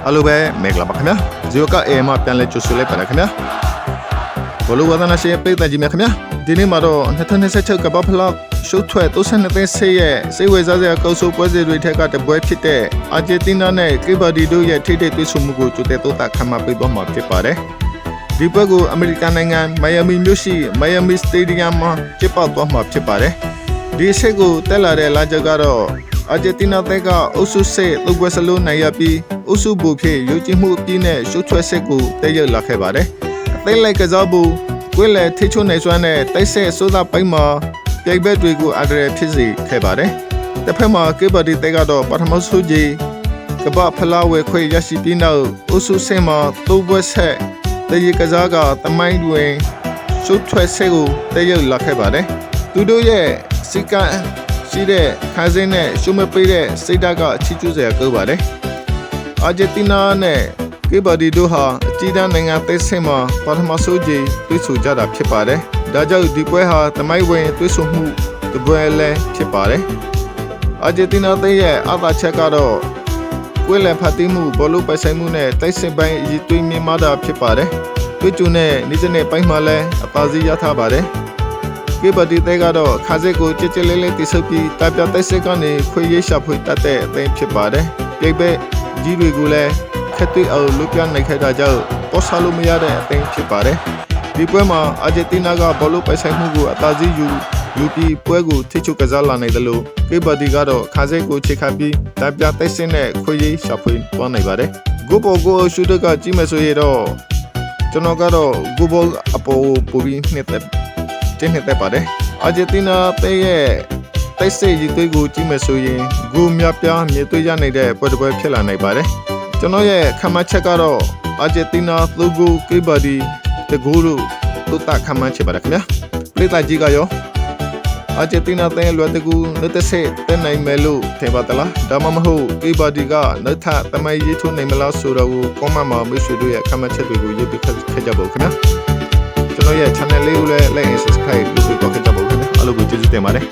အားလုံးပဲမင်္ဂလာပါခင်ဗျာဇီယိုကအေမပြန်လဲကြိုဆိုလိုက်ပါလားခင်ဗျာဘလိုဝဒနာရှင်ပိတ်တကြီးမြခင်ဗျာဒီနေ့မှာတော့2026ကပပလောက်ရှုပ်ထွက်32သိန်းဆေးရဲ့စေဝေစားစရာကောက်ဆိုးပွဲစဉ်တွေထက်ကတပွဲဖြစ်တဲ့အာဂျင်တီးနားနဲ့ကိဘာဒီတို့ရဲ့ထိထိတွေ့ဆုံမှုကိုကြိုတဲ့တော့တာခံမပေးတော့မှာဖြစ်ပါတယ်ဒီပွဲကိုအမေရိကန်နိုင်ငံမိုင်ယာမီမြို့ရှိမိုင်ယာမီစတေဒီယမ်မှာကျင်းပသွားမှာဖြစ်ပါတယ်ဒီအချက်ကိုတက်လာတဲ့လာချက်ကတော့အာဂျင်တီးနားဘက်ကအုပ်စုစစ်၃ပွဲစလုံးနိုင်ရပြီးအုပ်စုဘူဖြစ်ရုပ်ကြည့်မှုအပြည့်နဲ့ရှုပ်ထွက်စစ်ကိုတက်ရောက်လာခဲ့ပါတယ်အသိလိုက်ကစားဖို့ကွင်းလေထိချုံနေစွမ်းတဲ့တိုက်ဆက်စိုးသားပိုင်းမှာပြိုင်ဘက်တွေကိုအဒရဖြစ်စေခဲ့ပါတယ်တစ်ဖက်မှာကေဘာဒီတက်ကတော့ပထမဆုံးကြီးကပဖလာဝဲခွေရရှိပြီးနောက်အုပ်စုစစ်မှာ၃ပွဲဆက်တရကစားကတမိုင်းတွင်ရှုပ်ထွက်စစ်ကိုတက်ရောက်လာခဲ့ပါတယ်သူတို့ရဲ့စီကံရှိတဲ့ခါစင်းနဲ့ရှုံးမပေးတဲ့စိတ်ဓာတ်ကချီးကျူးစရာကောင်းပါတယ်အာဂျင်တီးနားနဲ့ကေဘာဒီတို့ဟာအကြီးတန်းနိုင်ငံသိမ်းဆင်းမှာပထမဆုံးကြိမ်တွေ့ဆုံကြတာဖြစ်ပါတယ်ဒါကြောင့်ဒီပွဲဟာတမိုင်းဝင်တွေ့ဆုံမှုတပွဲလည်းဖြစ်ပါတယ်အာဂျင်တီးနားရဲ့အသာချက်ကတော့ကွင်းလန်ဖတ်သိမှုဘောလုံးပိုင်ဆိုင်မှုနဲ့တိုက်စစ်ပိုင်းအရေးသွေးမြင့်မားတာဖြစ်ပါတယ်တွေ့ကြုံတဲ့နေ့စဉ်နဲ့ပိုင်းမှာလည်းအပါစီရထားပါတယ်ကေဘာဒီတဲကတော့ခါစစ်ကိုကြက်ကြက်လေးလေးတိဆုပ်ပြီးတပ်ပြတိုက်စစ်ကနေခွေရေးရှာဖွေတတ်တဲ့အသင်းဖြစ်ပါတယ်ပြိပက်ကြီးတွေကိုလည်းခက်တွေ့အောင်လုပ်ပြနိုင်ခဲ့တာကြောင့်ပေါ်ဆာလို့မရတဲ့အသင်းဖြစ်ပါတယ်ဒီပွဲမှာအာဂျင်တီးနားကဘောလုံးပိုင်ဆိုင်မှုကိုအသာစီးယူပြီးပွဲကိုထိချုပ်ကစားလာနိုင်တယ်လို့ကေဘာဒီကတော့ခါစစ်ကိုချိန်ခတ်ပြီးတပ်ပြတိုက်စစ်နဲ့ခွေရေးရှာဖွေသွားနိုင်ပါတယ်ဂိုဘောကိုရှူတကကြီးမယ်ဆိုရင်တော့ကျွန်တော်ကတော့ဂိုဘောအပေါ်ပူပြီးနှစ်ပါတယ်အာဂျင်တီးနားရဲ့တိုက်စစ်ရည်သွေးကိုကြီးမယ်ဆိုရင်ဂိုများပြားမြေသွေးရနိုင်တဲ့ပွဲတစ်ပွဲဖြစ်လာနိုင်ပါတယ်ကျွန်တော်ရဲ့ခန့်မှန်းချက်ကတော့အာဂျင်တီးနား3ဂိုးကေဘာဒီတဂိုးလို့တို့တာခန့်မှန်းချက်ပါတယ်ခင်ဗျာပြည်သားကြီးကရောအာဂျင်တီးနားရဲ့လွယ်တကူလက်သက်ဆက်တက်နိုင်မယ်လို့ထင်ပါသလားဒါမှမဟုတ်ကေဘာဒီကနောက်ထပ်တမိုင်းရေးထိုးနိုင်မလားဆိုတော့ကိုကွန်မန့်မှာမိတ်ဆွေတို့ရဲ့ခန့်မှန်းချက်တွေကိုရေးပြခဲ့ကြပါဦးခင်ဗျာကျွန်တော်ရဲ့ channel လေးကိုလည်း like and subscribe လုပ်ပြီးတော့ခဲ့ကြပါဦးခင်ဗျာအားလုံးကိုကျေးဇူးတင်ပါတယ်